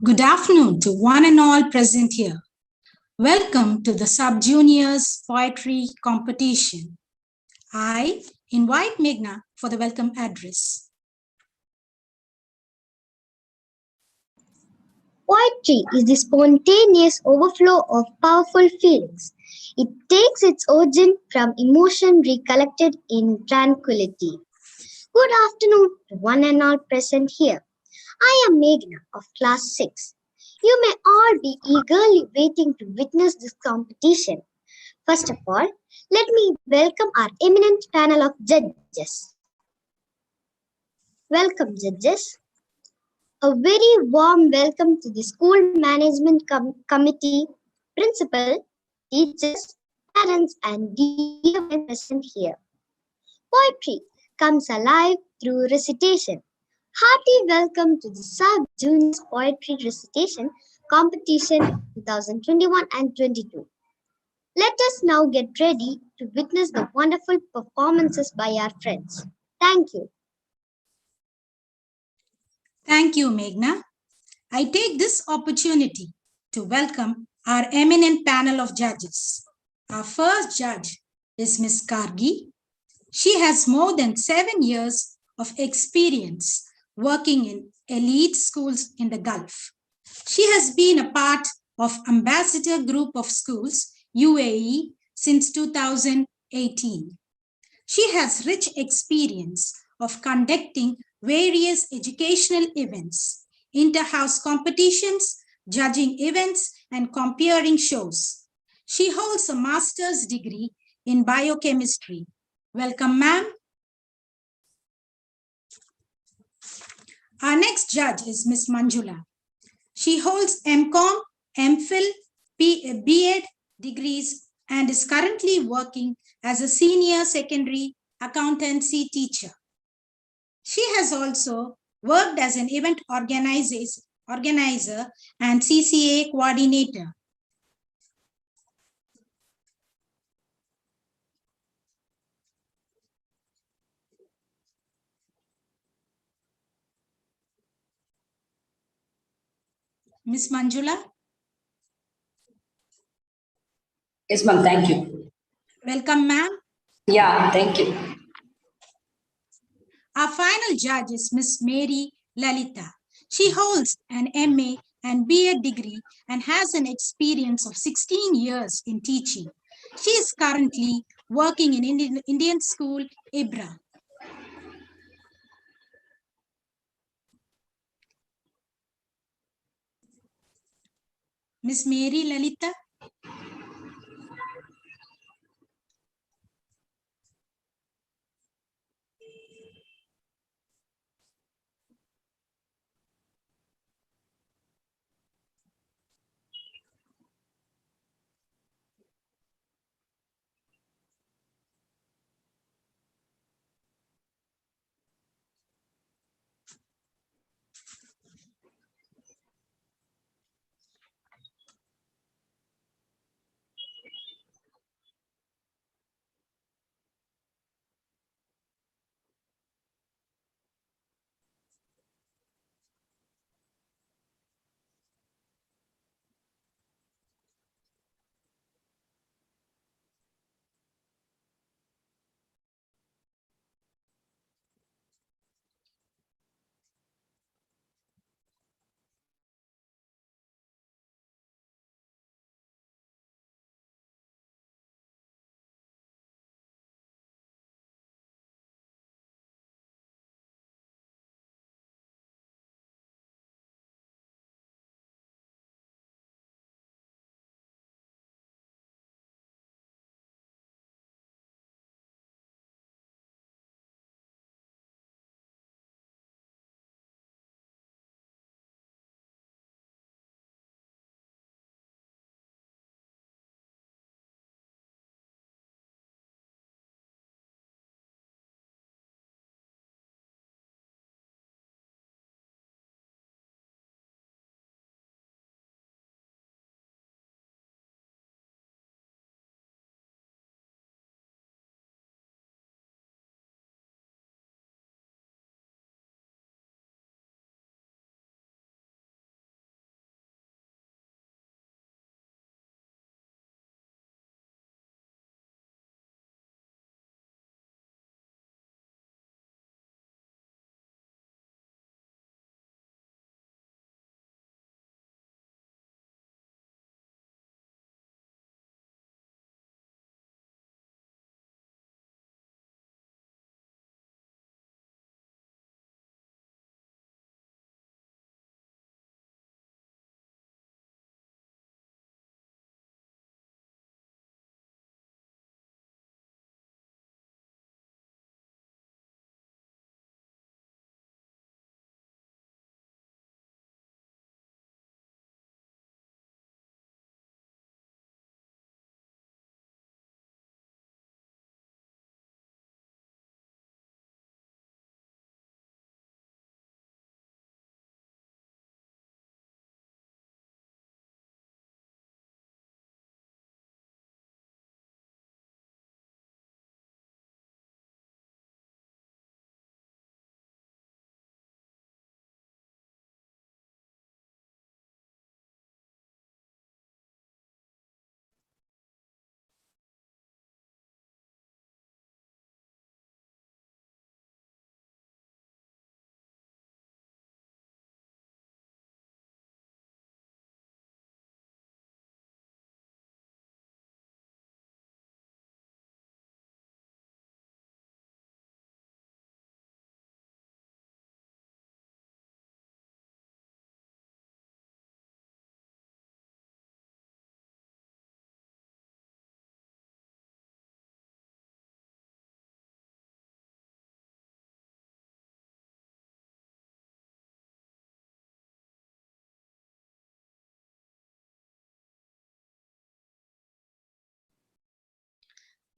Good afternoon to one and all present here. Welcome to the Sub-Juniors Poetry Competition. I invite Meghna for the welcome address. Poetry is the spontaneous overflow of powerful feelings. It takes its origin from emotion recollected in tranquility. Good afternoon to one and all present here. I am Meghna of class 6. You may all be eagerly waiting to witness this competition. First of all, let me welcome our eminent panel of judges. Welcome, judges. A very warm welcome to the School Management Committee, principal, teachers, parents, and dear friends present here. Poetry comes alive through recitation. Hearty welcome to the Sub-Juniors Poetry Recitation Competition 2021 and 22. Let us now get ready to witness the wonderful performances by our friends. Thank you. Thank you, Meghna. I take this opportunity to welcome our eminent panel of judges. Our first judge is Ms. Kargi. She has more than 7 years of experience working in elite schools in the Gulf. She has been a part of Ambassador Group of Schools, UAE, since 2018. She has rich experience of conducting various educational events, inter-house competitions, judging events, and comparing shows. She holds a master's degree in biochemistry. Welcome, ma'am. Our next judge is Ms. Manjula. She holds MCom, MPhil, B.Ed degrees and is currently working as a senior secondary accountancy teacher. She has also worked as an event organizer and CCA coordinator. Ms. Manjula? Yes, ma'am. Thank you. Welcome, ma'am. Yeah, thank you. Our final judge is Ms. Mary Lalita. She holds an MA and B.Ed degree and has an experience of 16 years in teaching. She is currently working in Indian School, Ibra. Ms. Mary Lalita?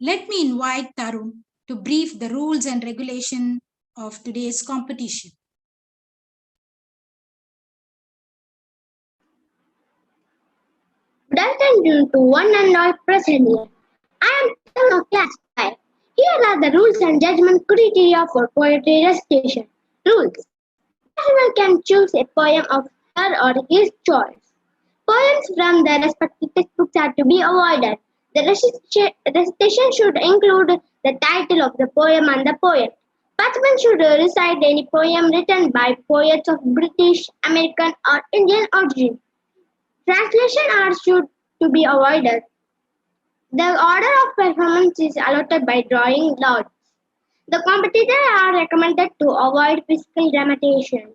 Let me invite Tarun to brief the rules and regulation of today's competition. Good afternoon to one and all present here. I am Tarun of Class 5. Here are the rules and judgment criteria for poetry recitation. Rules. Participant can choose a poem of her or his choice. Poems from the respective textbooks are to be avoided. The recitation should include the title of the poem and the poet. Participants should recite any poem written by poets of British, American, or Indian origin. Translation are should to be avoided. The order of performance is allotted by drawing lots. The competitors are recommended to avoid physical dramatization.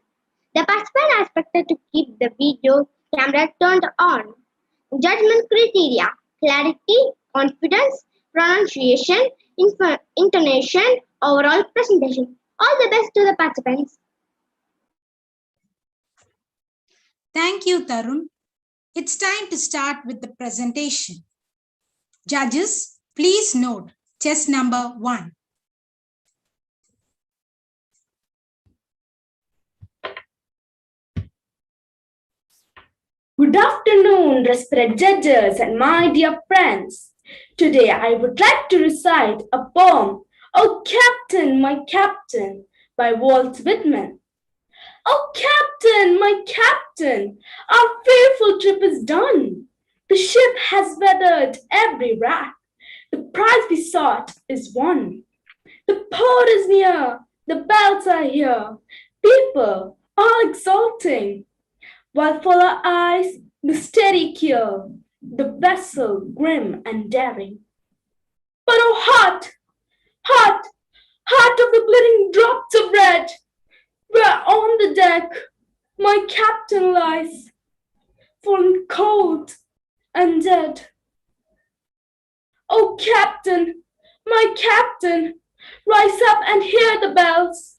The participant are expected to keep the video camera turned on. Judgment criteria: clarity, confidence, pronunciation, intonation, overall presentation. All the best to the participants. Thank you, Tarun. It's time to start with the presentation. Judges, please note chess number 1. Good afternoon, respected judges and my dear friends. Today I would like to recite a poem, "Oh Captain, my Captain," by Walt Whitman. Oh Captain, my Captain, our fearful trip is done. The ship has weathered every rack. The prize we sought is won. The port is near, the bells are here. People all exulting, while full our eyes the steady keel, the vessel grim and daring. But oh heart, heart, heart of the bleeding drops of red, where on the deck my captain lies, fallen cold and dead. Oh captain, my captain, rise up and hear the bells.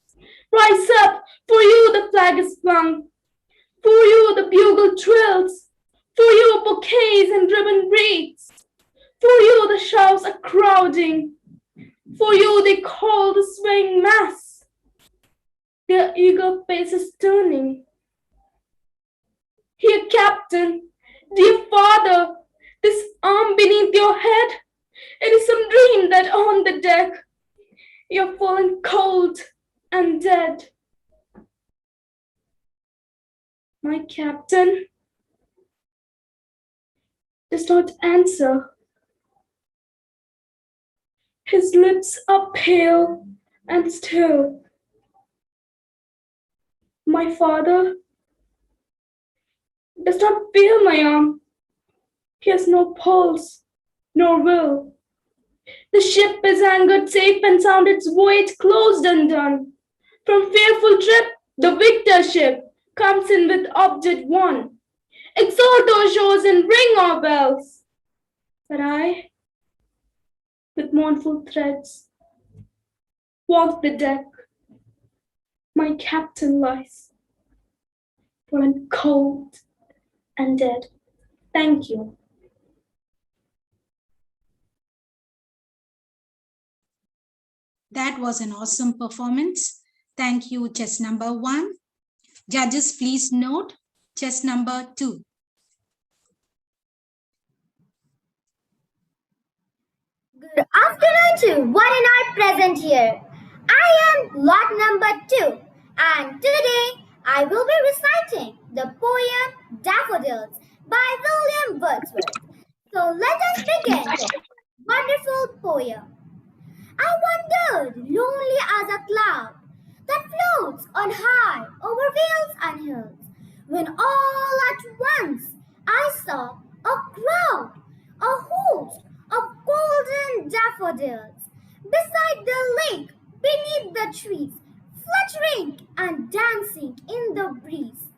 Rise up, for you the flag is flung. For you the bugle trills, for you bouquets and ribbon wreaths, for you the shouts are crowding, for you they call the swaying mass, their eager faces turning. Here, Captain, dear father, this arm beneath your head, it is some dream that on the deck you're fallen cold and dead. My captain does not answer. His lips are pale and still. My father does not feel my arm. He has no pulse, nor will. The ship is anchored safe and sound, its voyage closed and done. From fearful trip, the victor ship comes in with object won. Exalt our shores and ring our bells. But I, with mournful threads, walk the deck. My captain lies, fallen cold and dead. Thank you. That was an awesome performance. Thank you, chess number 1. Judges, please note chess number 2. Good afternoon to one and all present here. I am lot number 2 and today I will be reciting the poem Daffodils by William Wordsworth. So let us begin with wonderful poem. I wandered lonely as a cloud that floats on high over vales and hills, when all at once I saw a crowd, a host of golden daffodils, beside the lake, beneath the trees, fluttering and dancing in the breeze,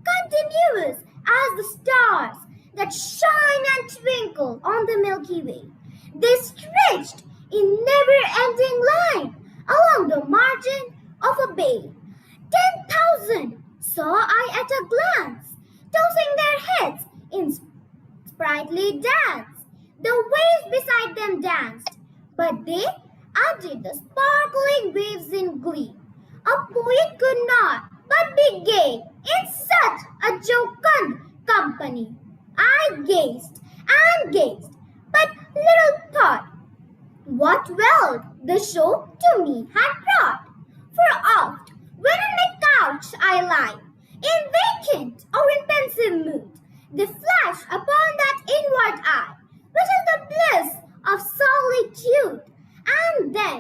continuous as the stars that shine and twinkle on the Milky Way. They stretched in never-ending line along the margin of a bay. 10,000 saw I at a glance, tossing their heads in sprightly dance. The waves beside them danced, but they outdid the sparkling waves in glee. A poet could not but be gay in such a jocund company. I gazed and gazed, but little thought what wealth the show to me had brought. For oft, when on my couch I lie, in vacant or in pensive mood, they flash upon that inward eye, which is the bliss of solitude. And then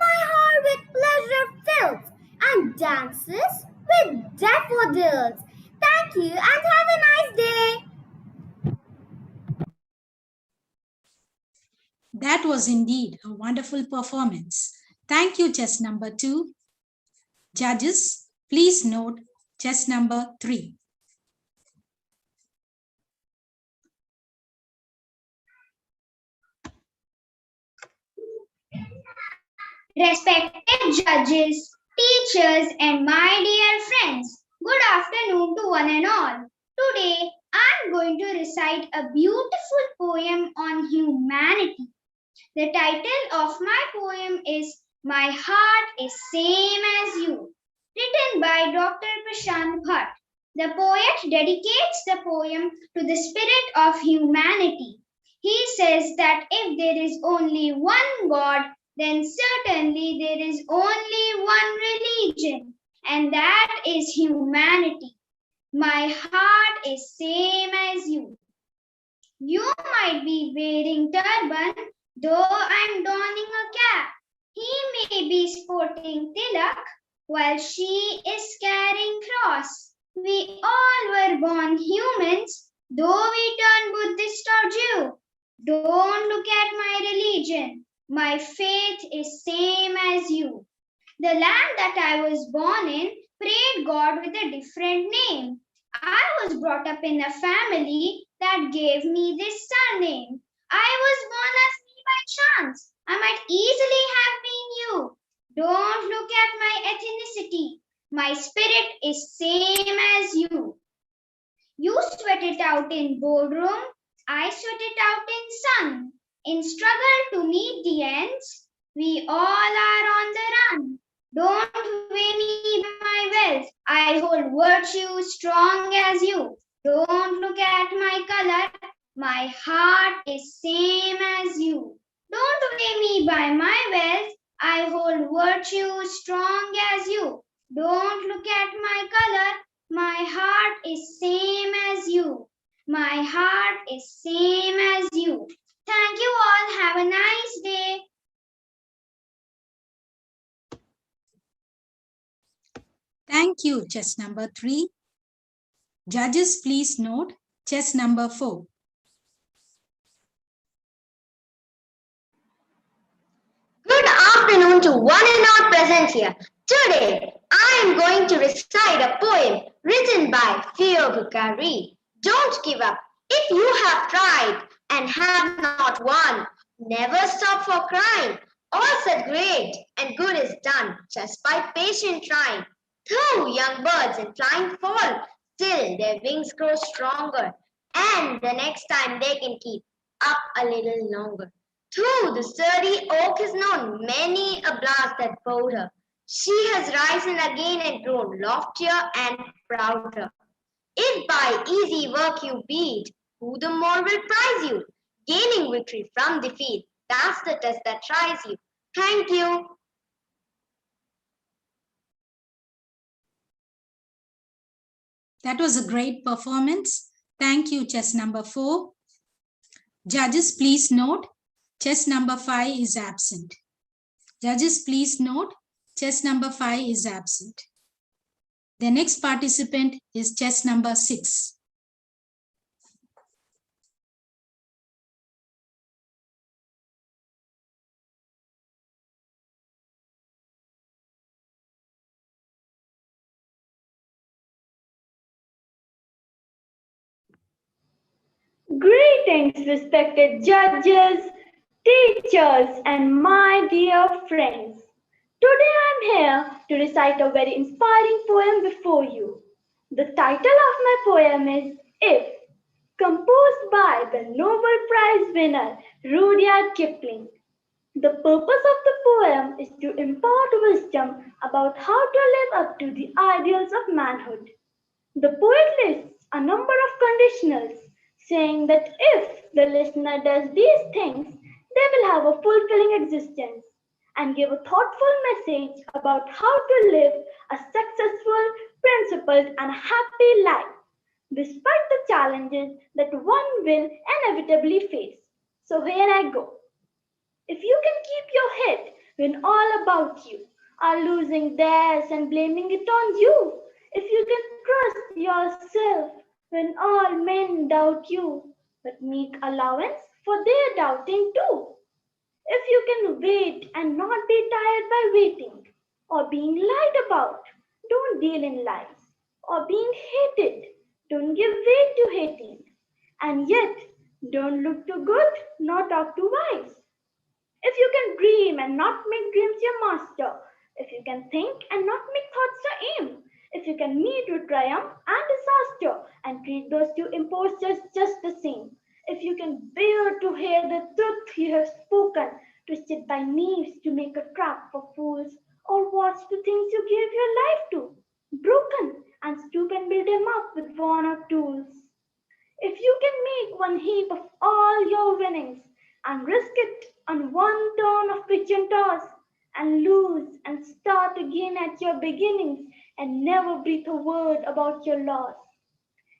my heart with pleasure fills and dances with daffodils. Thank you and have a nice day. That was indeed a wonderful performance. Thank you, chess number 2. Judges, please note chess number 3. Respected judges, teachers, and my dear friends, good afternoon to one and all. Today, I'm going to recite a beautiful poem on humanity. The title of my poem is My Heart is Same as You, written by Dr. Prashant Bhatt. The poet dedicates the poem to the spirit of humanity. He says that if there is only one God, then certainly there is only one religion, and that is humanity. My heart is same as you. You might be wearing turban, though I'm donning a cap. He may be sporting tilak, while she is carrying cross. We all were born humans, though we turn Buddhist or Jew. Don't look at my religion. My faith is same as you. The land that I was born in prayed God with a different name. I was brought up in a family that gave me this surname. I was born as me by chance. I might easily have been you. Don't look at my ethnicity. My spirit is same as you. You sweat it out in boardroom. I sweat it out in sun. In struggle to meet the ends, we all are on the run. Don't weigh me by my wealth. I hold virtue strong as you. Don't look at my color. My heart is same as you. Don't weigh me by my wealth. I hold virtue strong as you. Don't look at my color. My heart is same as you. My heart is same as you. Thank you all. Have a nice day. Thank you, chess number 3. Judges, please note chess number 4. Good afternoon to one and all present here. Today, I am going to recite a poem written by Theo Bukari. Don't give up. If you have tried and have not won, never stop for crying. All said great and good is done just by patient trying. Though young birds in flying fall, still their wings grow stronger, and the next time they can keep up a little longer. Through the sturdy oak is known many a blast that bowed her. She has risen again and grown loftier and prouder. If by easy work you beat, who the more will prize you? Gaining victory from defeat, that's the test that tries you. Thank you. That was a great performance. Thank you, chess number 4. Judges, please note chess number 5 is absent. Judges, please note chess number 5 is absent. The next participant is chess number 6. Greetings, respected judges, teachers, and my dear friends. Today I'm here to recite a very inspiring poem before you. The title of my poem is If, composed by the Nobel Prize winner Rudyard Kipling. The purpose of the poem is to impart wisdom about how to live up to the ideals of manhood. The poet lists a number of conditionals, saying that if the listener does these things, they will have a fulfilling existence, and give a thoughtful message about how to live a successful, principled, and happy life, despite the challenges that one will inevitably face. So here I go. If you can keep your head when all about you are losing theirs and blaming it on you, if you can trust yourself when all men doubt you, but make allowance for their doubting too, if you can wait and not be tired by waiting, or being lied about, don't deal in lies, or being hated, don't give way to hating, and yet don't look too good nor talk too wise. If you can dream and not make dreams your master, if you can think and not make thoughts your aim, if you can meet with triumph and disaster and treat those two impostors just the same, if you can bear to hear the truth you have spoken, twisted by knaves to make a trap for fools, or watch the things you gave your life to, broken, and stoop and build them up with worn out tools. If you can make one heap of all your winnings and risk it on one turn of pitch and toss, and lose and start again at your beginnings and never breathe a word about your loss.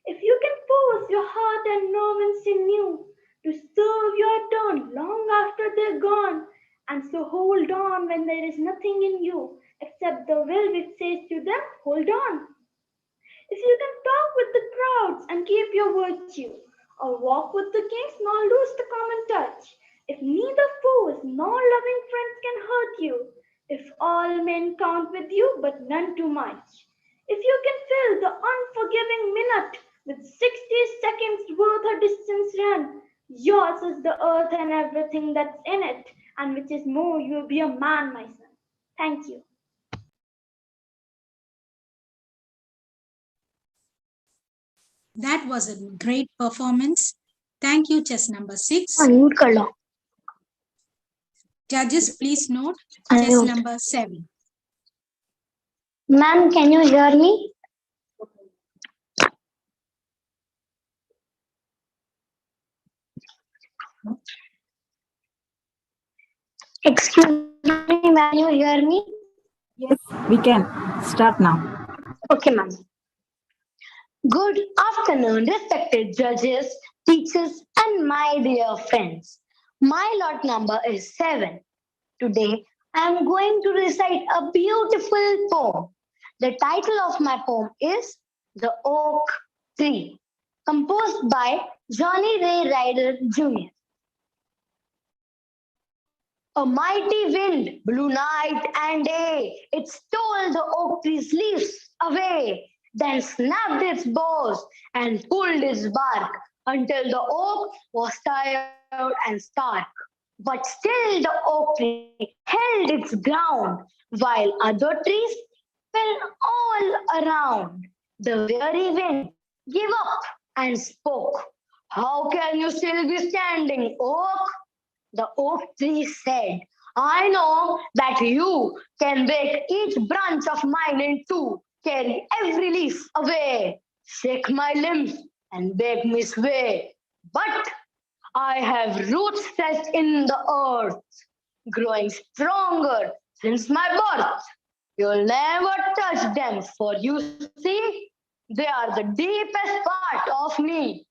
If you can force your heart and nerve and sinew to serve your turn long after they're gone, and so hold on when there is nothing in you except the will which says to them, hold on. If you can talk with the crowds and keep your virtue, or walk with the kings nor lose the common touch, if neither foes nor loving friends can hurt you, if all men count with you but none too much, if you can fill the unforgiving minute with 60 seconds worth of distance run, yours is the earth and everything that's in it, and which is more, you'll be a man, my son. Thank you. That was a great performance. Thank you, chess number 6. Unmute कर लो. Judges, please note chess Unmute. number 7. Ma'am, can you hear me? Excuse me, ma'am, you hear me? Yes, we can start now. Okay, ma'am. Good afternoon, respected judges, teachers, and my dear friends. My lot number is 7. Today, I am going to recite a beautiful poem. The title of my poem is The Oak Tree, composed by Johnny Ray Ryder Jr. A mighty wind blew night and day. It stole the oak tree's leaves away, then snapped its boughs and pulled its bark until the oak was tired and stark. But still the oak tree held its ground, while other trees fell all around. The weary wind gave up and spoke. How can you still be standing, oak? The oak tree said, I know that you can break each branch of mine in two, carry every leaf away, shake my limbs and make me sway. But I have roots set in the earth, growing stronger since my birth. You'll never touch them, for you see, they are the deepest part of me.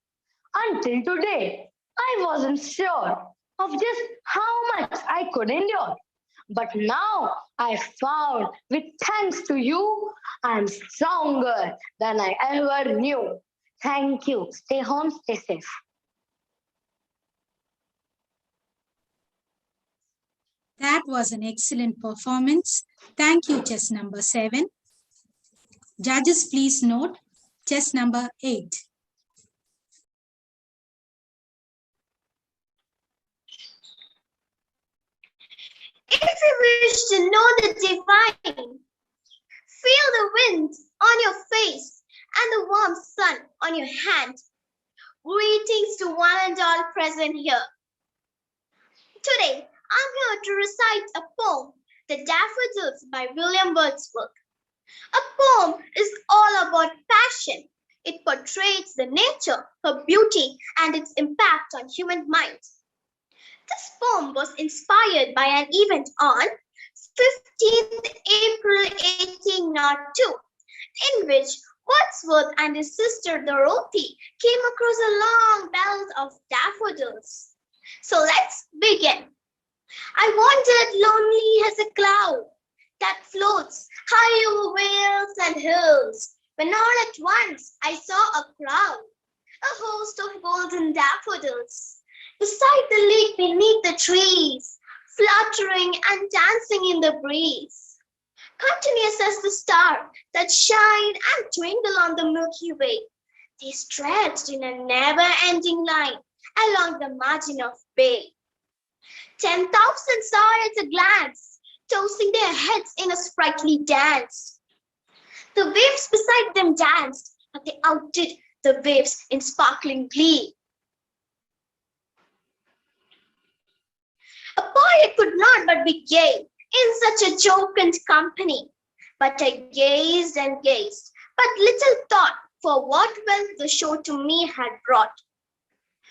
Until today, I wasn't sure of just how much I could endure. But now I found, with thanks to you, I'm stronger than I ever knew. Thank you. Stay home, stay safe. That was an excellent performance. Thank you, chess number 7. Judges, please note chess number 8. If you wish to know the divine, feel the wind on your face and the warm sun on your hand. Greetings to one and all present here. Today, I'm here to recite a poem, The Daffodils by William Wordsworth. A poem is all about passion. It portrays the nature, her beauty, and its impact on human minds. This poem was inspired by an event on 15th April 1802, in which Wordsworth and his sister Dorothy came across a long belt of daffodils. So let's begin. I wandered lonely as a cloud that floats high over vales and hills, when all at once I saw a crowd, a host of golden daffodils, beside the lake beneath the trees, fluttering and dancing in the breeze, continuous as the stars that shine and twinkle on the Milky Way. They stretched in a never-ending line along the margin of bay. 10,000 saw at a glance, tossing their heads in a sprightly dance. The waves beside them danced, but they outdid the waves in sparkling glee. A poet could not but be gay in such a jocund company. But I gazed and gazed, but little thought for what wealth the show to me had brought.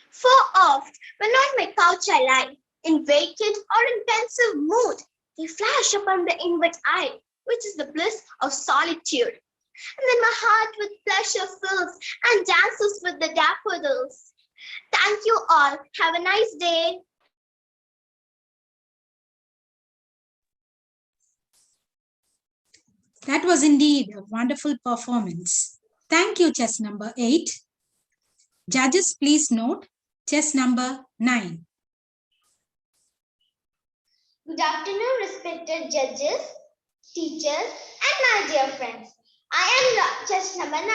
For oft, when on my couch I lie, in vacant or in pensive mood, they flash upon the inward eye, which is the bliss of solitude. And then my heart with pleasure fills and dances with the daffodils. Thank you all. Have a nice day. That was indeed a wonderful performance. Thank you, chess number 8. Judges, please note chess number 9. Good afternoon, respected judges, teachers, and my dear friends. I am chess number 9.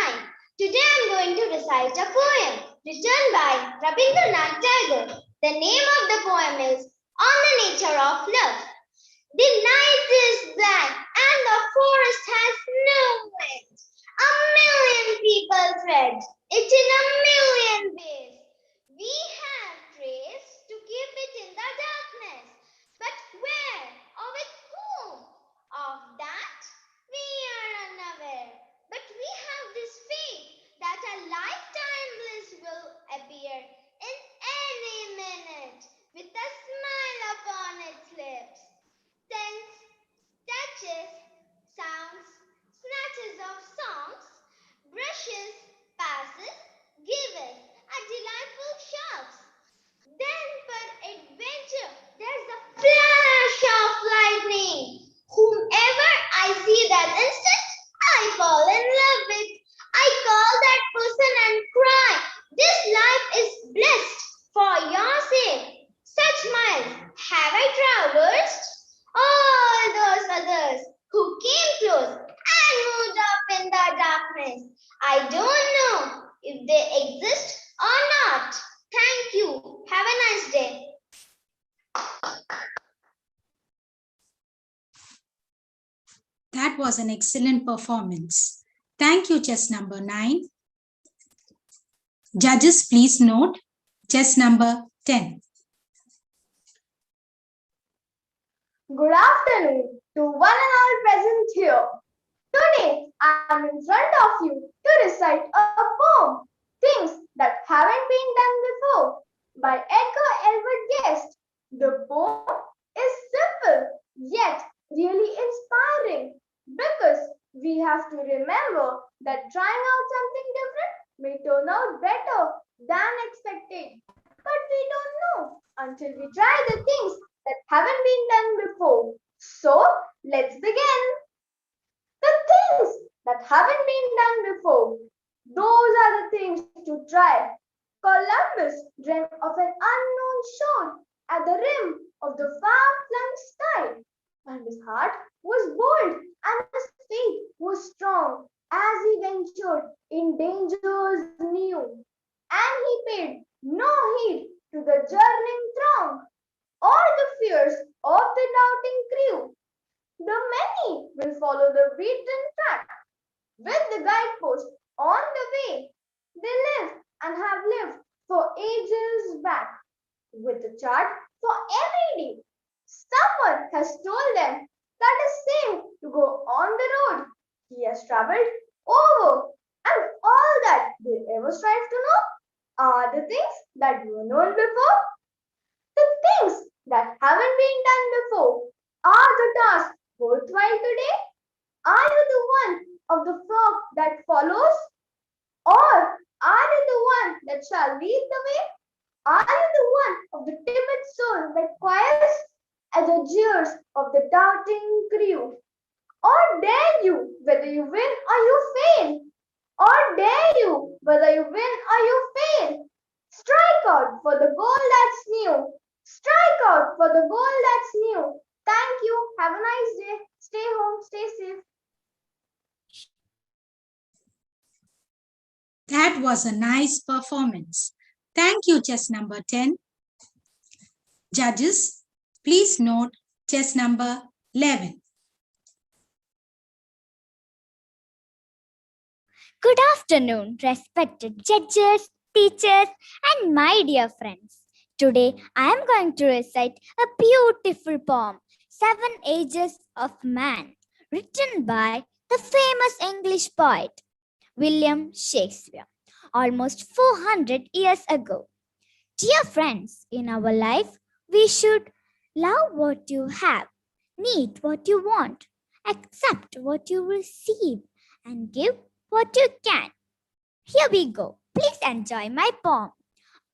Today I am going to recite a poem written by Rabindranath Tagore. The name of the poem is On the Nature of Love. The night is black and the forest has no wind. A million people tread it in a million ways. We have traced to keep it in the darkness. But where or with whom? Of that we are unaware. But we have this faith that a lifetime bliss will appear in any minute with a smile upon its lips. Scents, touches, sounds, snatches of songs, brushes, passes, give us a delightful shocks. Then for adventure, there's a flash of lightning. Whomever I see that instant, I fall in love with. I call that person and cry, this life is blessed for your sake. Such miles have I traversed. All those others who came close and moved up in the darkness. I don't know if they exist or not. Thank you. Have a nice day. That was an excellent performance. Thank you, chess number 9. Judges, please note chess number 10. Good afternoon to one and all present here. Today I am in front of you to recite a poem, Things That Haven't Been Done Before, by Edgar Elwood Guest. The poem is simple yet really inspiring because we have to remember that trying out something different may turn out better than expected. But we don't know until we try the things that haven't been done before. So let's begin. The things that haven't been done before. Those are the things to try. Columbus dreamt of an unknown shore at the rim of the far-flung sky, and his heart was bold and his faith was strong as he ventured in dangers new. And he paid no heed to the journeying throng or the fears of the doubting crew. The many will follow the beaten track with the guidepost on the way. They live and have lived for ages back with a chart for every day Someone has told them that it's safe to go on the road he has traveled over, and all that they ever strive to know are the things that were known before. The things that haven't been done before are the tasks worthwhile today. Are you the one of the flock that follows, or are you the one that shall lead the way? Are you the one of the timid soul that quiets at the jeers of the doubting crew? Or dare you whether you win or you fail? Or dare you whether you win or you fail? Strike out for the goal that's new. Strike out for the goal that's new. Thank you. Have a nice day. Stay home. Stay safe. That was a nice performance. Thank you, chess number 10. Judges, please note chess number 11. Good afternoon, respected judges, teachers, and my dear friends. Today I am going to recite a beautiful poem, Seven Ages of Man, written by the famous English poet William Shakespeare, almost 400 years ago. Dear friends, in our life, we should love what you have, need what you want, accept what you receive, and give what you can. Here we go. Please enjoy my poem.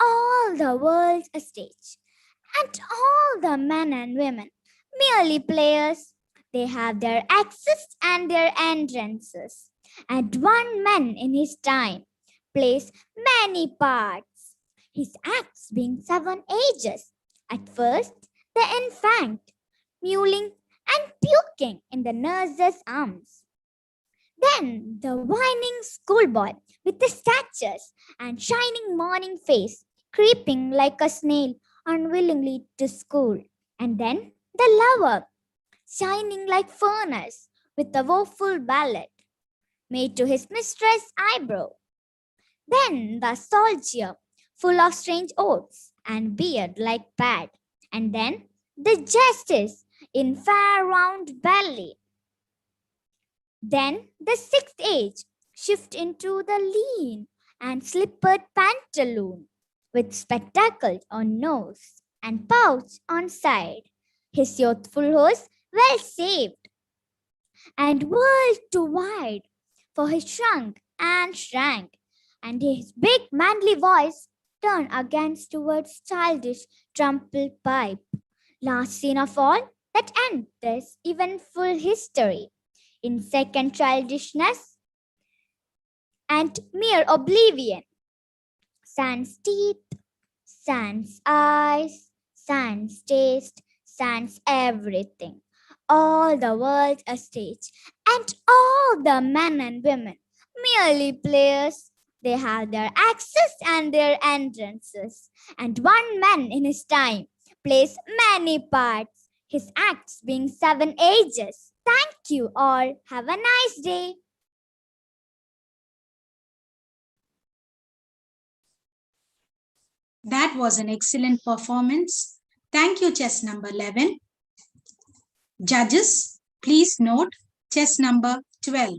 All the world's a stage, and all the men and women merely players. They have their exits and their entrances, and one man in his time plays many parts, his acts being seven ages. At first, the infant, mewling and puking in the nurse's arms. Then the whining schoolboy with the statures and shining morning face, creeping like a snail unwillingly to school. And then the lover, shining like furnace with a woeful ballad made to his mistress' eyebrow. Then the soldier, full of strange oaths and beard like pad. And then the justice in fair round belly. Then the sixth age shift into the lean and slippered pantaloon with spectacles on nose and pouch on side. His youthful horse well saved and whirled too wide, for he shrunk and shrank, and his big manly voice turned against towards childish trampled pipe. Last scene of all that end this eventful history in second childishness and mere oblivion. Sans teeth, sans eyes, sans taste, sans everything. All the world a stage, and all the men and women merely players. They have their axes and their entrances, and one man in his time plays many parts, his acts being seven ages. Thank you all. Have a nice day. That was an excellent performance. Thank you, chess number 11. Judges, please note chess number 12.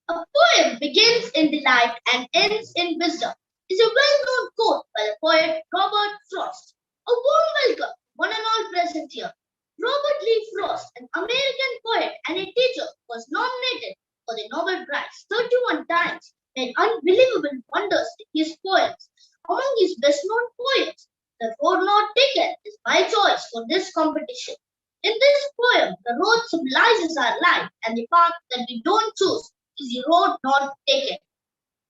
A poem begins in delight and ends in wisdom is a well-known quote by the poet Robert Frost. A warm welcome, one and all present here. Robert Lee Frost, an American poet and a teacher, was nominated for the Nobel Prize 31 times, made unbelievable wonders in his poems. Among his best-known poems, The Road Not Taken is my choice for this competition. In this poem, the road symbolizes our life, and the path that we don't choose is the road not taken.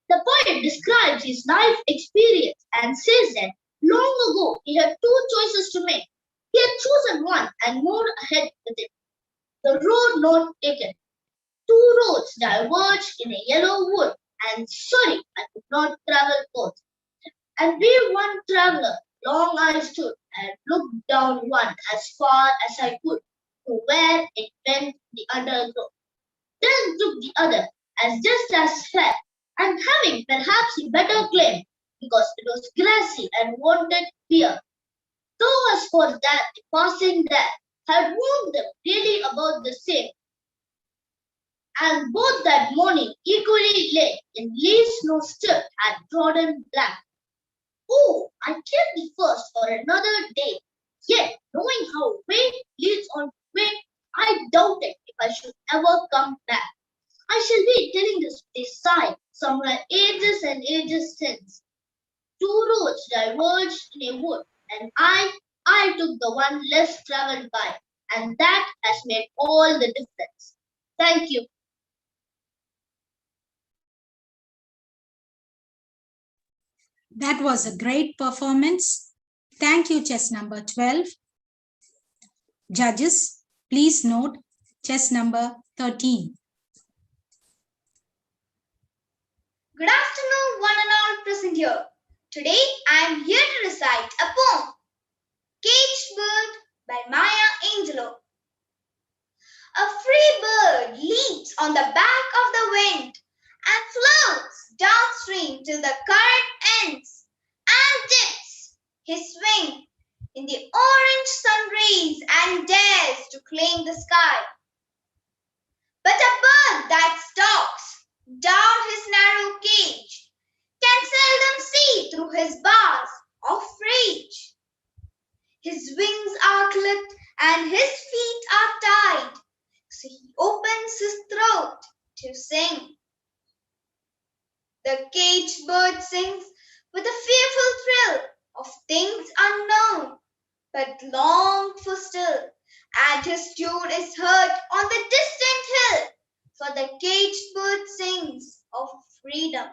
The poet describes his life experience and says that long ago he had two choices to make. He had chosen one and moved ahead with it. The road not taken. Two roads diverged in a yellow wood, and sorry, I could not travel both. And we one traveler, long I stood and looked down one as far as I could to where it went the other road. Then took the other, as just as fair, and having perhaps a better claim because it was grassy and wanted beer. Though as for that passing there had warned them really about the same, and both that morning equally late in leaves no still had trodden black. Oh, I killed the first for another day. Yet, knowing how way leads on way, I doubted if I should ever come back. I shall be telling this with a sigh, somewhere ages and ages since. Two roads diverged in a wood, and I took the one less traveled by, and that has made all the difference. Thank you. That was a great performance. Thank you, chess number 12. Judges, please note chess number 13. Good afternoon, one and all present here. Today I am here to recite a poem, Caged Bird by Maya Angelou. A free bird leaps on the back of the wind and floats downstream till the current ends and dips his wing in the orange sun rays and dares to claim the sky. But a bird that stalks down his narrow cage can seldom see through his bars of rage. His wings are clipped and his feet are tied, so he opens his throat to sing. The caged bird sings with a fearful thrill of things unknown, but long for still, and his tune is heard on the distant hill, for the caged bird sings of freedom.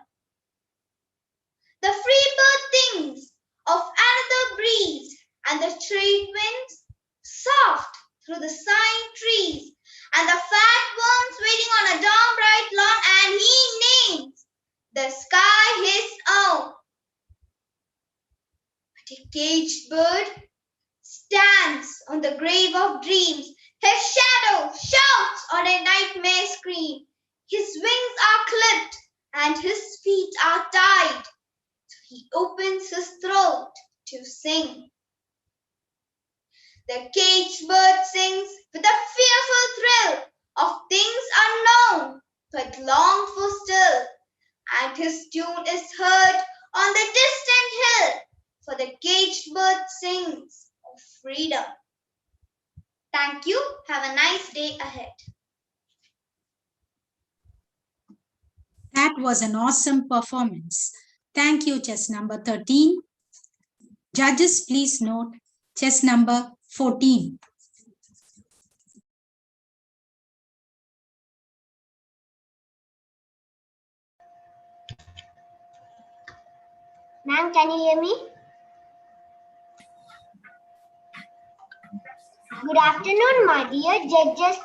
The free bird thinks of another breeze, and the trade winds soft through the sighing trees, and the fat worms waiting on a dawn bright lawn, and he names the sky his own. But a caged bird stands on the grave of dreams. His shadow shouts on a nightmare scream. His wings are clipped and his feet are tied. So he opens his throat to sing. The caged bird sings with a fearful thrill of things unknown, but long for still, and his tune is heard on the distant hill, for the caged bird sings of freedom. Thank you. Have a nice day ahead. That was an awesome performance. Thank you, chess number 13. Judges, please note chess number 14. Ma'am, can you hear me? Good afternoon, my dear judges,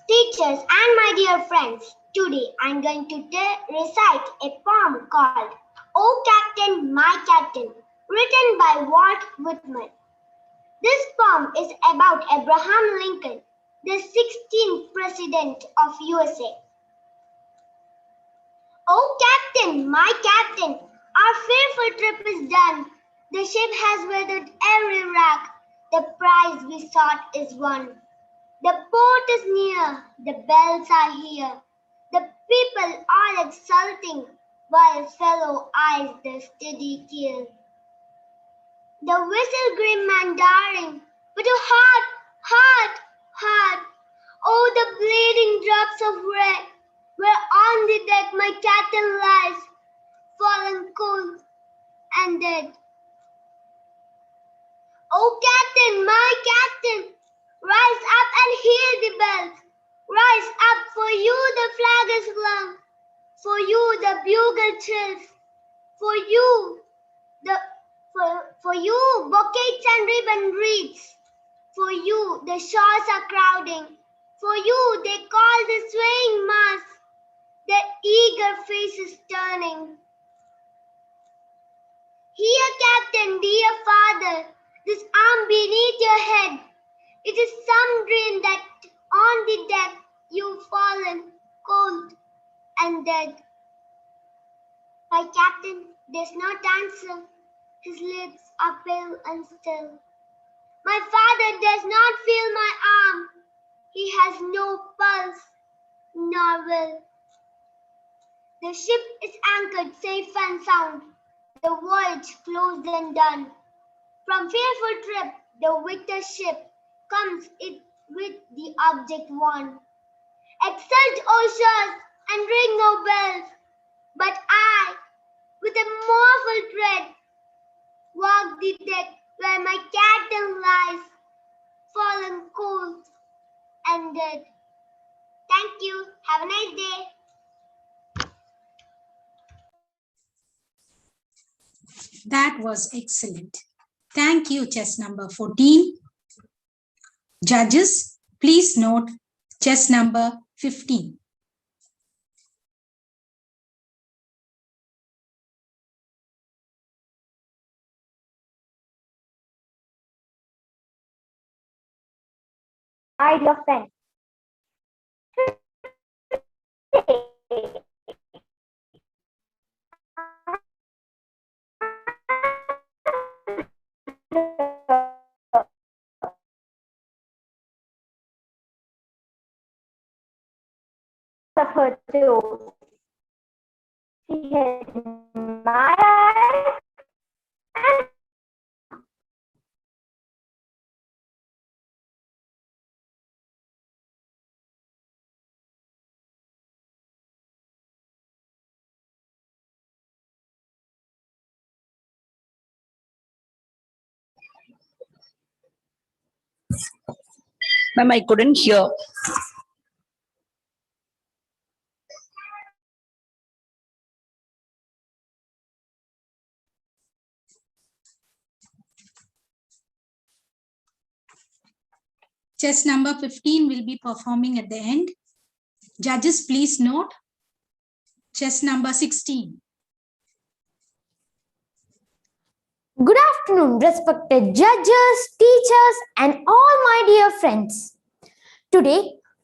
teachers, and my dear friends. Today, I'm going to recite a poem called "O Captain, My Captain," written by Walt Whitman. This poem is about Abraham Lincoln, the 16th President of USA. "O Captain, my Captain, our fearful trip is done. The ship has weathered every wreck. The prize we sought is won. The port is near, the bells are here. The people all exulting, while fellow eyes the steady keel. The whistle grim and daring, but oh heart, heart, heart, oh the bleeding drops of red, where on the deck my captain lies, fallen cold and dead. Oh captain, my captain, rise up and hear the bells. Rise up, for you the flag is flung, for you the bugle trills, for you the for you bouquets and ribbon wreaths, for you the shores are crowding, for you they call the swaying mass, their eager faces turning. Here, captain, dear father, this arm beneath your head. It is some dream that on the deck you've fallen cold and dead. My captain does not answer. His lips are pale and still. My father does not feel my arm. He has no pulse nor will. The ship is anchored safe and sound. The voyage closed and done. From fearful trip, the victor ship comes it with the object won. Exult, O shores, and ring no bells. But I, with a mournful tread, walk the deck where my captain lies, fallen cold and dead. Thank you. Have a nice day. That was excellent. Thank you, chess number 14. Judges, please note chess number 15. My dear friend. Of her toes. She had my eyes and Ma'am, I couldn't hear. Chess number 15 will be performing at the end. Judges, please note chess number 16. good afternoon, respected judges, teachers, and all my dear friends. Today,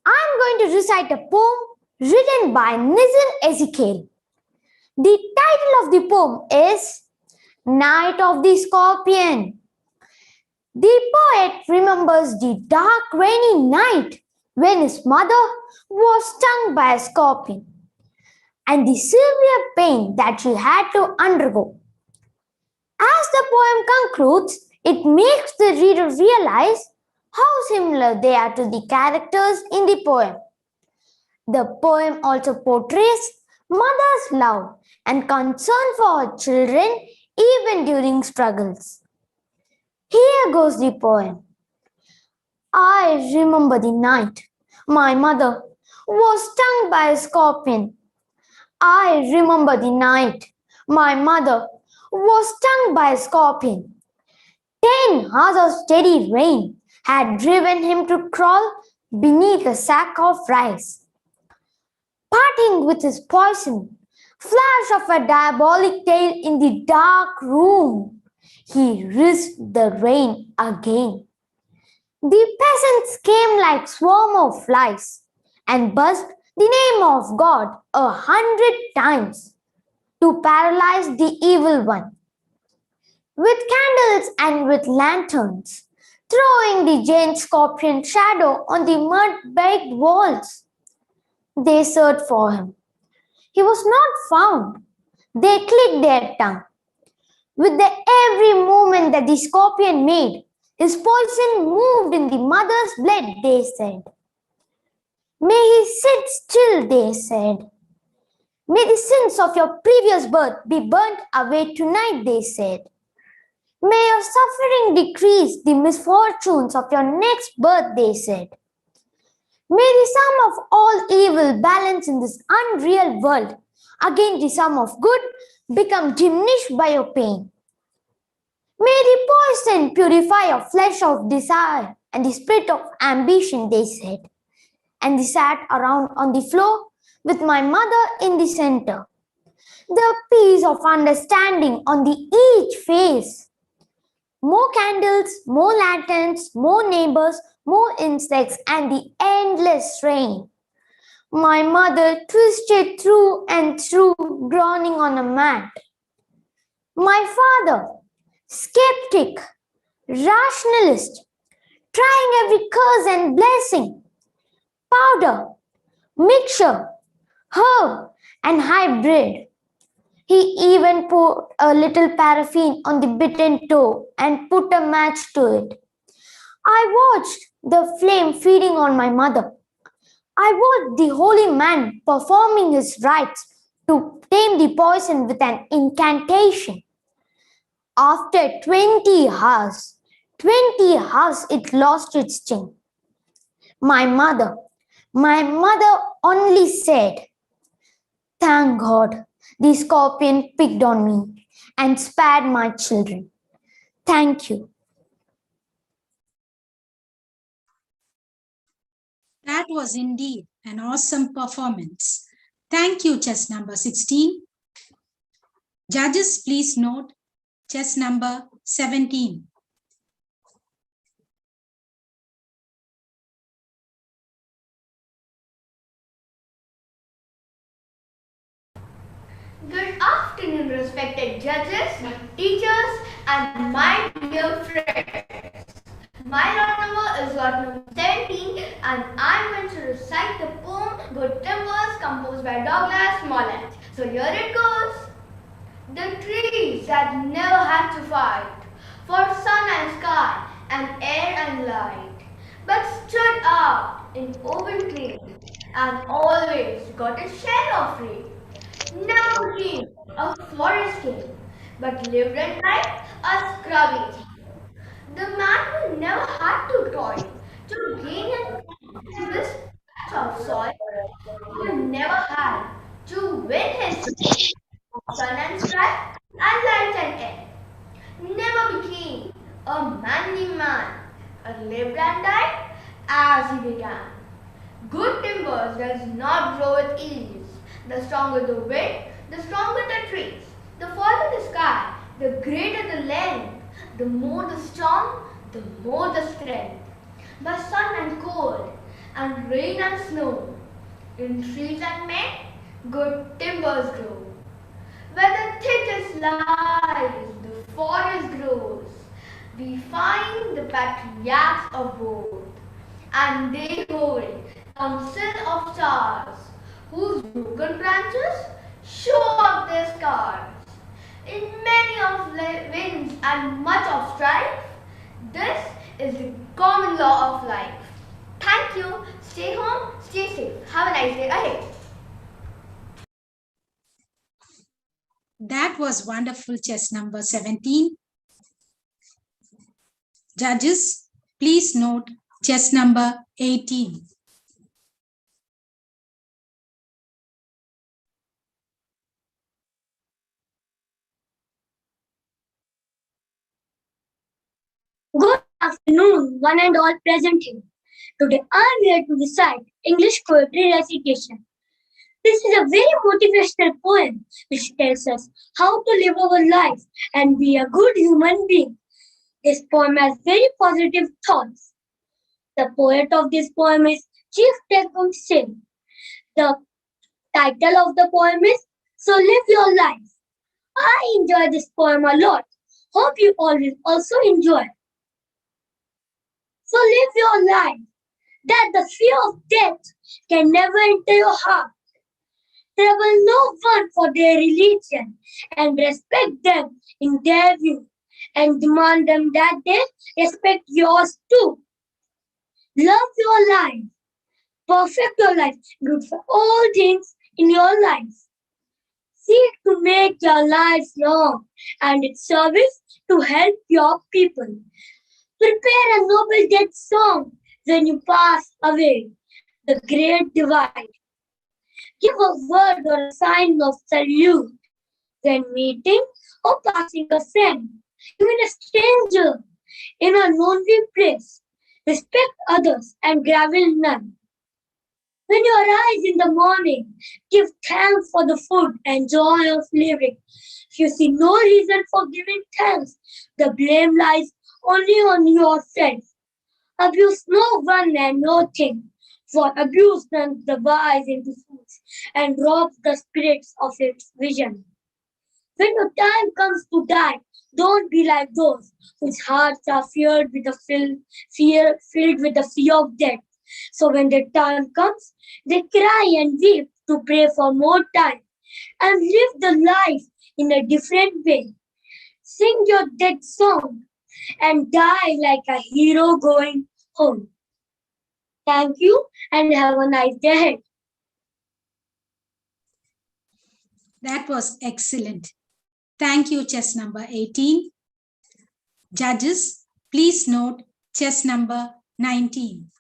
I am going to recite a poem written by Nizar Ezekiel. The title of the poem is Night of the Scorpion. The poet remembers the dark, rainy night when his mother was stung by a scorpion and the severe pain that she had to undergo. As the poem concludes, it makes the reader realize how similar they are to the characters in the poem. The poem also portrays mother's love and concern for her children even during struggles. Here goes the poem. I remember the night my mother was stung by a scorpion. I remember the night my mother was stung by a scorpion. 10 hours of steady rain had driven him to crawl beneath a sack of rice. Parting with his poison, flash of a diabolic tail in the dark room, he risked the rain again. The peasants came like swarm of flies and buzzed the name of God 100 times to paralyze the evil one. With candles and with lanterns, throwing the giant scorpion shadow on the mud-baked walls, they searched for him. He was not found. They clicked their tongue. With every movement that the scorpion made, his poison moved in the mother's blood, they said. May he sit still, they said. May the sins of your previous birth be burnt away tonight, they said. May your suffering decrease the misfortunes of your next birth, they said. May the sum of all evil balance in this unreal world against the sum of good become diminished by your pain. May the poison purify your flesh of desire and the spirit of ambition, they said. And they sat around on the floor with my mother in the center. The peace of understanding on the each face. More candles, more lanterns, more neighbors, more insects, and the endless rain. My mother twisted through and through, groaning on a mat. My father, skeptic, rationalist, trying every curse and blessing, powder, mixture, herb, and hybrid. He even poured a little paraffin on the bitten toe and put a match to it. I watched the flame feeding on my mother. I watched the holy man performing his rites to tame the poison with an incantation. After 20 hours, it lost its sting. My mother only said, "Thank God, the scorpion picked on me and spared my children. Thank you." That was indeed an awesome performance. Thank you, chess number 16. Judges, please note chess number 17. Good afternoon, respected judges, teachers, and my dear friends. My lot number is lot number 17, and I'm going to recite the poem Good Timbers, composed by Douglas Smollett. So here it goes. The trees that never had to fight for sun and sky and air and light, but stood out in open plain and always got a share of rain. Never became a forest king, but lived and died a scrubby king. The man who never had to toil to gain and this patch of soil, who never had to win his sun and sky and light and air, never became a manly man, but lived and died as he began. Good timbers does not grow with ease. The stronger the wind, the stronger the trees. The farther the sky, the greater the length. The more the storm, the more the strength. By sun and cold, and rain and snow, in trees and men, good timbers grow. Where the thickest lies, the forest grows. We find the patriarchs of both, and they hold council of stars, whose broken branches show up their scars. In many of winds and much of strife, this is the common law of life. Thank you. Stay home, stay safe. Have a nice day ahead. That was wonderful, chess number 17. Judges, please note chess number 18. Good afternoon, one and all present here. Today I am here to recite English poetry recitation. This is a very motivational poem which tells us how to live our life and be a good human being. This poem has very positive thoughts. The poet of this poem is Chief Tecum Singh. The title of the poem is So Live Your Life. I enjoy this poem a lot. Hope you all will also enjoy. So live your life, that the fear of death can never enter your heart. Trouble no one for their religion and respect them in their view and demand them that they respect yours too. Love your life, perfect your life, good for all things in your life. Seek to make your life long and its service to help your people. Prepare a noble death song when you pass away, the great divide. Give a word or a sign of salute when meeting or passing a friend, even a stranger in a lonely place. Respect others and gravel none. When you arise in the morning, give thanks for the food and joy of living. If you see no reason for giving thanks, the blame lies only on yourself. Abuse no one and no thing. For abuse turns the wise into fools and robs the spirits of its vision. When your time comes to die, don't be like those whose hearts are filled with the fear of death. So when the time comes, they cry and weep to pray for more time and live the life in a different way. Sing your death song and die like a hero going home. Thank you and have a nice day ahead. That was excellent. Thank you, chess number 18. Judges, please note chess number 19.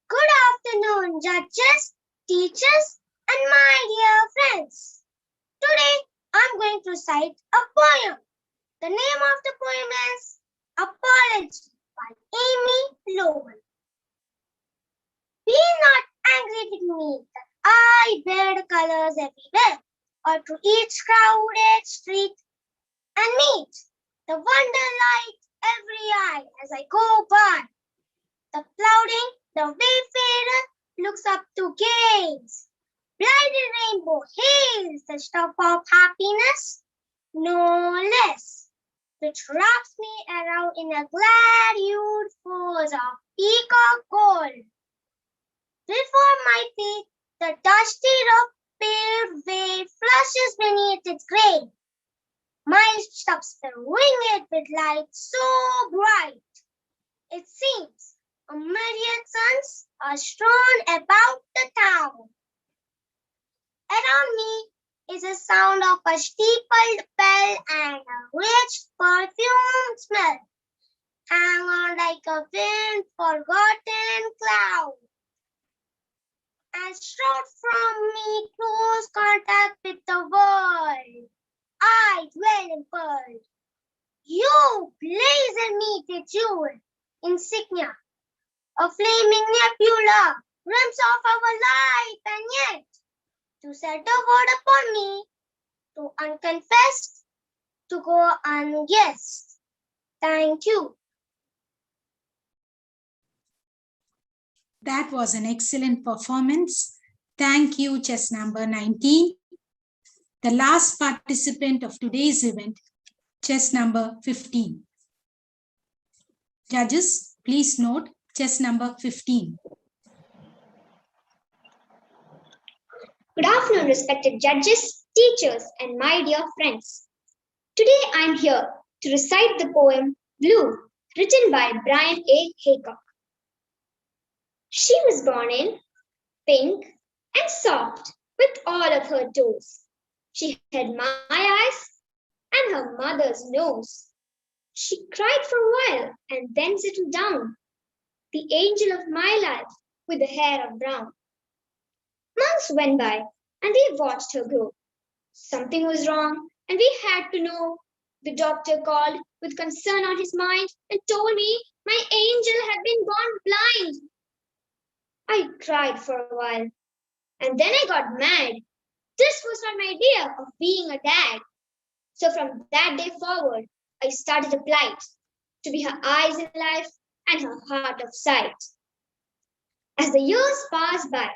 Good afternoon, judges, teachers, and my dear friends. Today, I'm going to recite a poem. The name of the poem is Apology by Amy Lowell. Be not angry with me that I wear the colors everywhere, or to each crowded street and meet the wonder light every eye as I go by. The clouding, the wayfarer looks up to gaze. Blinded rainbow hails the stop of happiness, no less, which wraps me around in a glad hued force of peacock gold. Before my feet, the dusty rock paved way flushes beneath its grave. My steps are winged with light so bright, it seems a million suns are strewn about the town. Around me is a sound of a steepled bell and a rich perfume smell, hang on like a wind forgotten cloud. And straight from me close contact with the world, I dwell in pearl. You blazon me with jewel insignia, a flaming nebula, rims of our life, and yet to set a word upon me, to unconfessed, to go unguessed. Thank you. That was an excellent performance. Thank you, chess number 19. The last participant of today's event, chess number 15. Judges, please note chess number 15. Good afternoon, respected judges, teachers, and my dear friends. Today I am here to recite the poem Blue, written by Brian A. Haycock. She was born in pink and soft with all of her toes. She had my eyes and her mother's nose. She cried for a while and then settled down, the angel of my life with the hair of brown. Months went by and they watched her grow. Something was wrong and we had to know. The doctor called with concern on his mind and told me my angel had been born blind. I cried for a while and then I got mad. This was not my idea of being a dad. So from that day forward, I started a plight to be her eyes in life and her heart of sight. As the years passed by,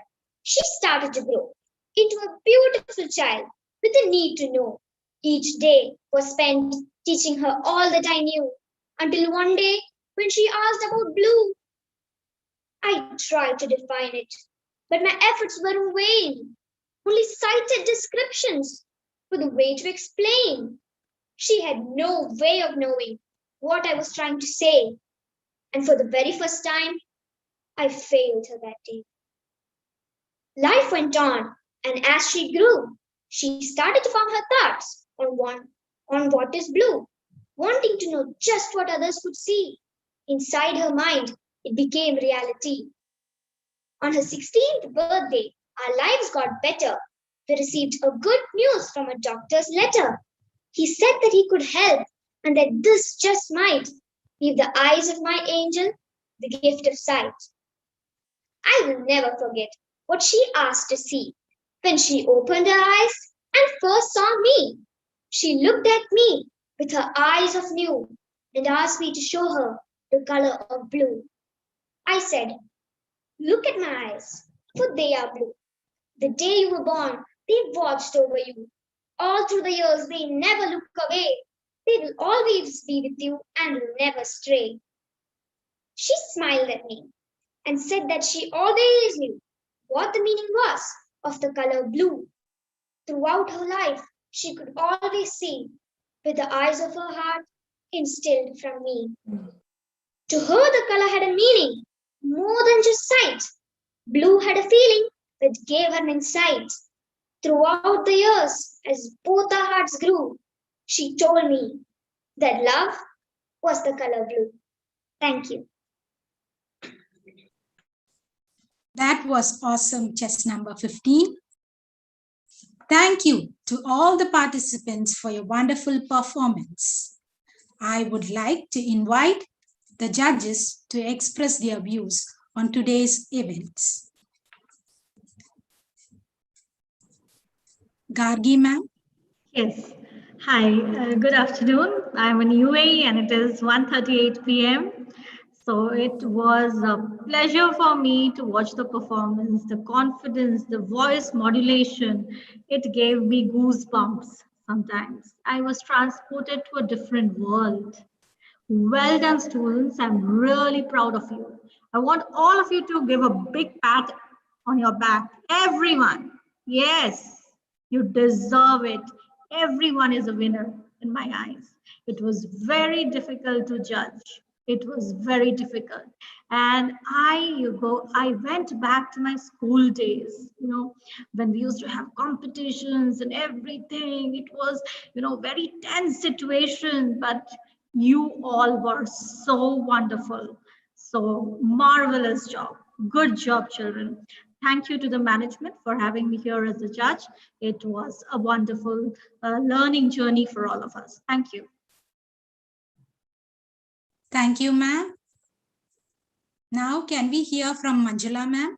she started to grow into a beautiful child with a need to know. Each day was spent teaching her all that I knew, until one day when she asked about blue. I tried to define it, but my efforts were in vain. Only cited descriptions for the way to explain. She had no way of knowing what I was trying to say, and for the very first time, I failed her that day. Life went on, and as she grew, she started to form her thoughts on what is blue, wanting to know just what others could see. Inside her mind, it became reality. On her 16th birthday, our lives got better. We received a good news from a doctor's letter. He said that he could help and that this just might give the eyes of my angel the gift of sight. I will never forget what she asked to see. When she opened her eyes and first saw me, she looked at me with her eyes of new and asked me to show her the color of blue. I said, look at my eyes, for they are blue. The day you were born, they watched over you. All through the years, they never look away. They will always be with you and will never stray. She smiled at me and said that she always knew what the meaning was of the color blue. Throughout her life, she could always see with the eyes of her heart instilled from me. To her, the color had a meaning more than just sight. Blue had a feeling that gave her an insight. Throughout the years, as both our hearts grew, she told me that love was the color blue. Thank you. That was awesome, chess number 15. Thank you to all the participants for your wonderful performance. I would like to invite the judges to express their views on today's events. Gargi ma'am. Yes. Hi, good afternoon. I'm in UAE and it is 1:38 p.m. So it was a pleasure for me to watch the performance, the confidence, the voice modulation. It gave me goosebumps sometimes. I was transported to a different world. Well done, students. I'm really proud of you. I want all of you to give a big pat on your back. Everyone. Yes, you deserve it. Everyone is a winner in my eyes. It was very difficult to judge. It was very difficult. And I went back to my school days, when we used to have competitions and everything. It was, very tense situation, but you all were so wonderful. So marvelous job. Good job, children. Thank you to the management for having me here as a judge. It was a wonderful learning journey for all of us. Thank you. Thank you, ma'am. Now, can we hear from Manjula, ma'am?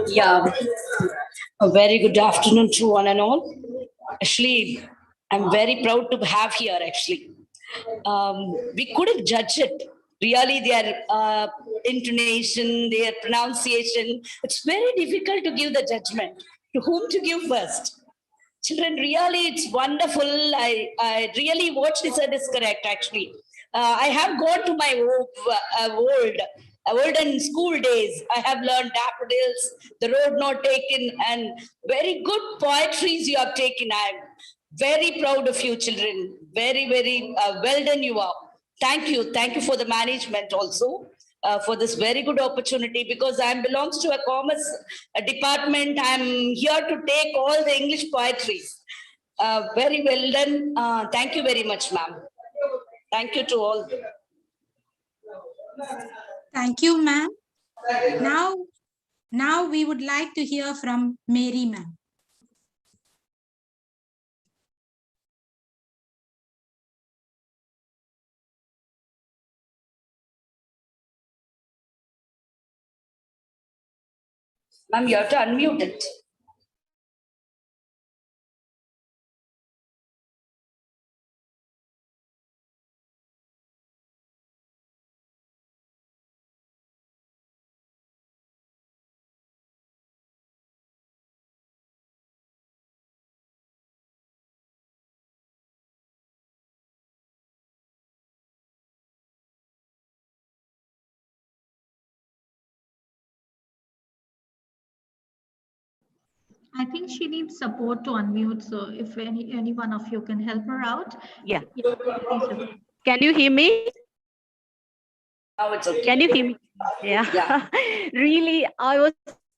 Yeah, a very good afternoon to one and all. Actually, I'm very proud to have here, actually. We couldn't judge it. Really, their intonation, their pronunciation, it's very difficult to give the judgment. To whom to give first? Children, really, it's wonderful. I really watched this and it's correct, actually. I have gone to my olden school days. I have learned daffodils, the road not taken, and very good poetries you have taken. I'm very proud of you, children. Very, very well done you are. Thank you. Thank you for the management also. For this very good opportunity, because I belongs to a commerce department. I'm here to take all the English poetries. Very well done. Thank you very much, ma'am. Thank you to all. Thank you, ma'am. Now we would like to hear from Mary, ma'am. Ma'am, you have to unmute it. I think she needs support to unmute. So if any one of you can help her out. Yeah. Can you hear me? Now it's okay. Can you hear me? Yeah. Really, I was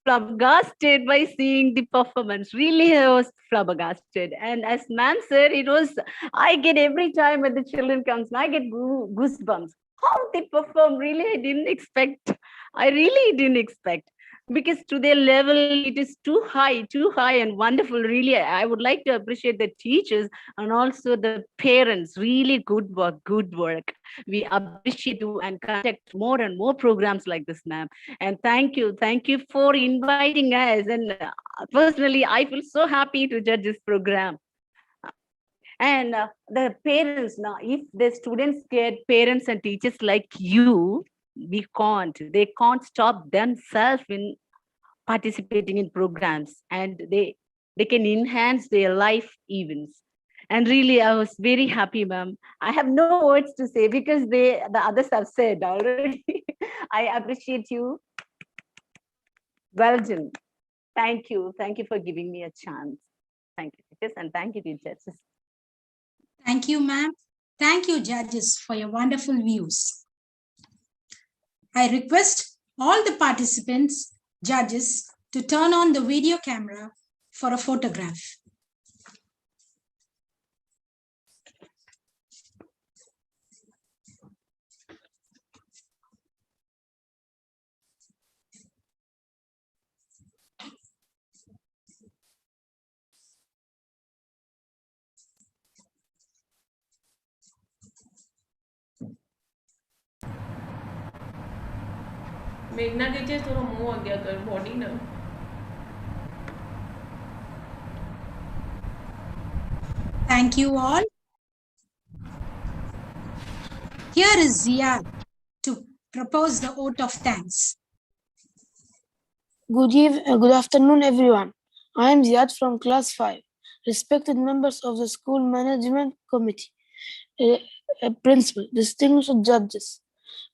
flabbergasted by seeing the performance. Really, I was flabbergasted. And as ma'am said, I get every time when the children comes, I get goosebumps. How they perform, really, I really didn't expect. Because to their level, it is too high and wonderful. Really, I would like to appreciate the teachers and also the parents. Really good work. We appreciate you and conduct more and more programs like this, ma'am. And thank you for inviting us. And personally, I feel so happy to judge this program. And the parents, now, if the students get parents and teachers like you, they can't stop themselves in participating in programs, and they can enhance their life events. And really, I was very happy, ma'am. I have no words to say because the others have said already. I appreciate you. Well done. Thank you. Thank you for giving me a chance. Thank you, teachers, and thank you, teachers. Thank you, ma'am. Thank you, judges, for your wonderful views. I request all the participants, judges, to turn on the video camera for a photograph. मेघना teacher थोड़ा मुंह आ गया कर body ना Thank you all. Here is Ziad to propose the vote of thanks. Good afternoon, everyone. I am Ziad from class 5. Respected members of the school management committee, principal, distinguished judges,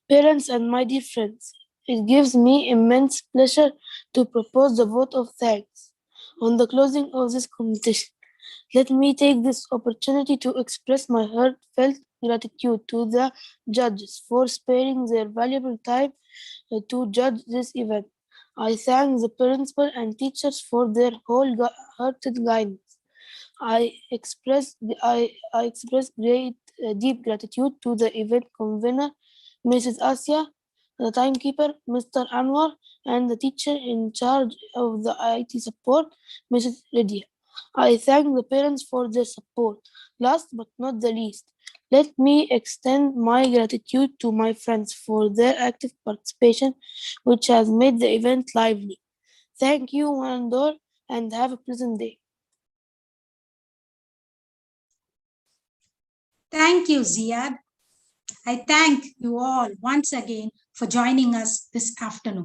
parents, and my dear friends. It gives me immense pleasure to propose the vote of thanks on the closing of this competition. Let me take this opportunity to express my heartfelt gratitude to the judges for sparing their valuable time to judge this event. I thank the principal and teachers for their wholehearted guidance. I express great deep gratitude to the event convener, Mrs. Asia, the timekeeper, Mr. Anwar, and the teacher in charge of the IT support, Mrs. Lydia. I thank the parents for their support. Last but not the least, let me extend my gratitude to my friends for their active participation, which has made the event lively. Thank you, one and all, and have a pleasant day. Thank you, Ziad. I thank you all once again for joining us this afternoon.